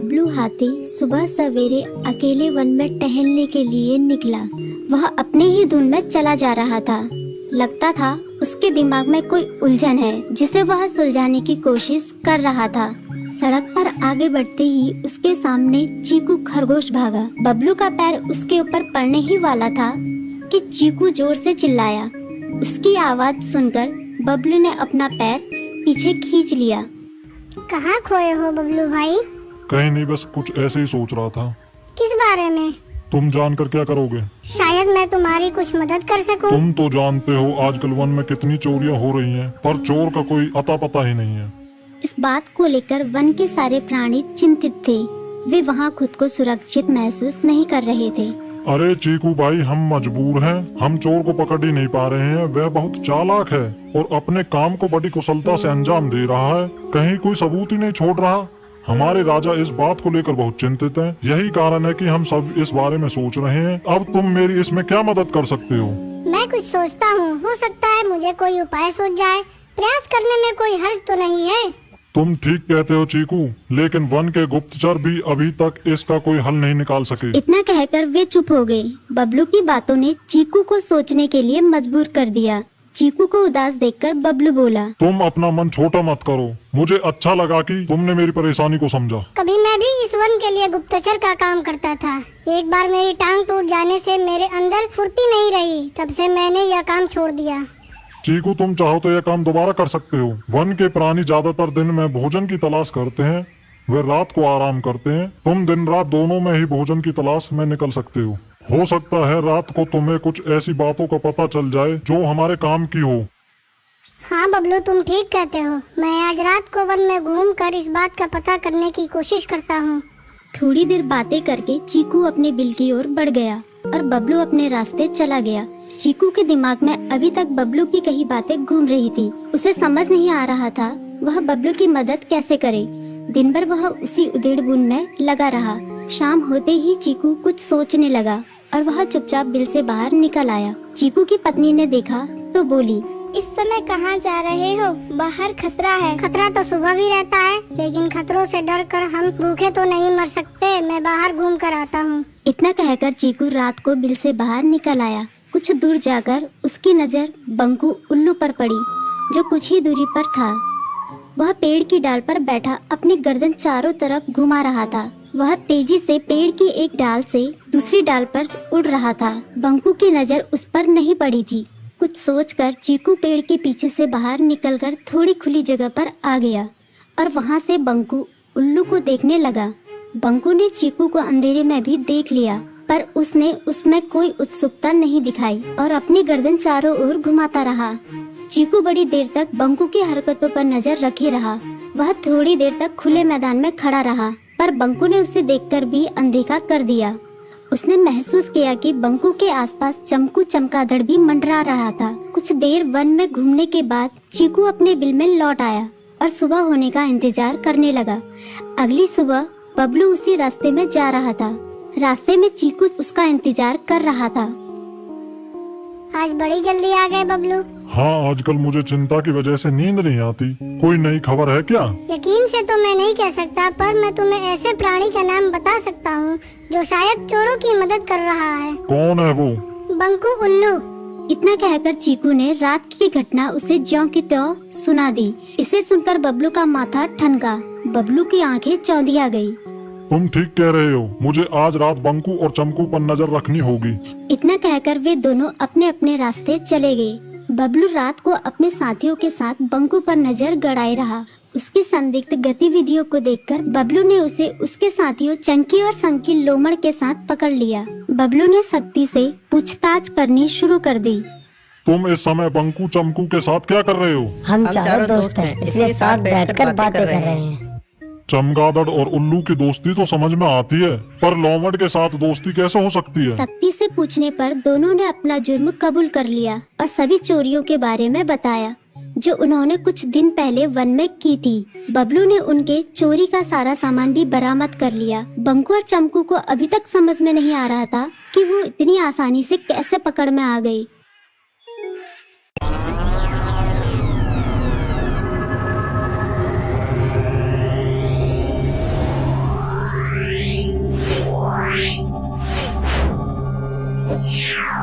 बबलू हाथी सुबह सवेरे अकेले वन में टहलने के लिए निकला। वह अपने ही धुन में चला जा रहा था। लगता था उसके दिमाग में कोई उलझन है जिसे वह सुलझाने की कोशिश कर रहा था। सड़क पर आगे बढ़ते ही उसके सामने चीकू खरगोश भागा। बबलू का पैर उसके ऊपर पड़ने ही वाला था कि चीकू जोर से चिल्लाया। उसकी आवाज सुनकर बबलू ने अपना पैर पीछे खींच लिया। कहाँ खोए हो बबलू भाई? कहीं नहीं, बस कुछ ऐसे ही सोच रहा था। किस बारे में? तुम जानकर क्या करोगे? शायद मैं तुम्हारी कुछ मदद कर सकूं। तुम तो जानते हो आजकल वन में कितनी चोरियां हो रही हैं, पर चोर का कोई अता पता ही नहीं है। इस बात को लेकर वन के सारे प्राणी चिंतित थे। वे वहाँ खुद को सुरक्षित महसूस नहीं कर रहे थे। अरे चीकू भाई, हम मजबूर हैं। हम चोर को पकड़ ही नहीं पा रहे हैं। वह बहुत चालाक है और अपने काम को बड़ी कुशलता से अंजाम दे रहा है। कहीं कोई सबूत ही नहीं छोड़ रहा। हमारे राजा इस बात को लेकर बहुत चिंतित हैं। यही कारण है कि हम सब इस बारे में सोच रहे हैं। अब तुम मेरी इसमें क्या मदद कर सकते हो? मैं कुछ सोचता हूँ, हो सकता है मुझे कोई उपाय सूझ जाए। प्रयास करने में कोई हर्ज तो नहीं है। तुम ठीक कहते हो चीकू, लेकिन वन के गुप्तचर भी अभी तक इसका कोई हल नहीं निकाल सके। इतना कहकर वे चुप हो गए। बबलू की बातों ने चीकू को सोचने के लिए मजबूर कर दिया। चीकू को उदास देखकर बबलू बोला, तुम अपना मन छोटा मत करो। मुझे अच्छा लगा कि तुमने मेरी परेशानी को समझा। कभी मैं भी इस वन के लिए गुप्तचर का काम करता था। एक बार मेरी टांग टूट जाने से मेरे अंदर फुर्ती नहीं रही। तब से मैंने यह काम छोड़ दिया। चीकू, तुम चाहो तो यह काम दोबारा कर सकते हो। वन के प्राणी ज्यादातर दिन में भोजन की तलाश करते हैं, वे रात को आराम करते हैं। तुम दिन रात दोनों में ही भोजन की तलाश में निकल सकते हो सकता है रात को तुम्हें कुछ ऐसी बातों का पता चल जाए जो हमारे काम की हो। हाँ बबलू, तुम ठीक कहते हो। मैं आज रात को वन में घूम कर इस बात का पता करने की कोशिश करता हूँ। थोड़ी देर बातें करके चीकू अपने बिल की ओर बढ़ गया और बबलू अपने रास्ते चला गया। चीकू के दिमाग में अभी तक बबलू की कई बातें घूम रही थी। उसे समझ नहीं आ रहा था वह बबलू की मदद कैसे करे। दिन भर वह उसी उधेड़-बुन में लगा रहा। शाम होते ही चीकू कुछ सोचने लगा और वह चुपचाप बिल से बाहर निकल आया। चीकू की पत्नी ने देखा तो बोली, इस समय कहाँ जा रहे हो? बाहर खतरा है। खतरा तो सुबह भी रहता है, लेकिन खतरों से डर कर हम भूखे तो नहीं मर सकते। मैं बाहर घूम कर आता हूँ। इतना कहकर चीकू रात को बिल से बाहर निकल आया। कुछ दूर जाकर उसकी नजर बंकू उल्लू पर पड़ी, जो कुछ ही दूरी पर था। वह पेड़ की डाल पर बैठा अपनी गर्दन चारों तरफ घुमा रहा था। वह तेजी से पेड़ की एक डाल से दूसरी डाल पर उड़ रहा था। बंकू की नजर उस पर नहीं पड़ी थी। कुछ सोचकर चीकू पेड़ के पीछे से बाहर निकलकर थोड़ी खुली जगह पर आ गया और वहां से बंकू उल्लू को देखने लगा। बंकू ने चीकू को अंधेरे में भी देख लिया, पर उसने उसमें कोई उत्सुकता नहीं दिखाई और अपनी गर्दन चारों ओर घुमाता रहा। चीकू बड़ी देर तक बंकू की हरकतों पर नजर रखे रहा। वह थोड़ी देर तक खुले मैदान में खड़ा रहा, पर बंकू ने उसे देखकर भी अनदेखा कर दिया। उसने महसूस किया कि बंकू के आसपास चमकू चमगादड़ भी मंडरा रहा था। कुछ देर वन में घूमने के बाद चीकू अपने बिल में लौट आया और सुबह होने का इंतजार करने लगा। अगली सुबह बबलू उसी रास्ते में जा रहा था। रास्ते में चीकू उसका इंतजार कर रहा था। आज बड़ी जल्दी आ गए बबलू। हाँ, आजकल मुझे चिंता की वजह से नींद नहीं आती। कोई नई खबर है क्या? यकीन से तो मैं नहीं कह सकता, पर मैं तुम्हें ऐसे प्राणी का नाम बता सकता हूँ जो शायद चोरों की मदद कर रहा है। कौन है वो? बंकू उल्लू। इतना कहकर चीकू ने रात की घटना उसे ज्यों की त्यों सुना दी। इसे सुनकर बबलू का माथा ठनका। बबलू की आंखें चौंधिया गई। तुम ठीक कह रहे हो। मुझे आज रात बंकू और चमकू पर नजर रखनी होगी। इतना कहकर वे दोनों अपने अपने रास्ते चले गए। बबलू रात को अपने साथियों के साथ बंकू पर नजर गड़ाए रहा। उसकी संदिग्ध गतिविधियों को देखकर बबलू ने उसे उसके साथियों चंकी और संकी लोमड़ के साथ पकड़ लिया। बबलू ने सख्ती से पूछताछ करनी शुरू कर दी। तुम इस समय बंकू चमकू के साथ क्या कर रहे हो? हम चारों दोस्त हैं, इसलिए साथ बैठकर बातें कर रहे हैं। चमगादड़ और उल्लू की दोस्ती तो समझ में आती है, पर लोमड़ के साथ दोस्ती कैसे हो सकती है? सख्ती से पूछने पर दोनों ने अपना जुर्म कबूल कर लिया और सभी चोरियों के बारे में बताया जो उन्होंने कुछ दिन पहले वन में की थी। बबलू ने उनके चोरी का सारा सामान भी बरामद कर लिया। बंकू और चमकू को अभी तक समझ में नहीं आ रहा था कि वो इतनी आसानी से कैसे पकड़ में आ गई। है।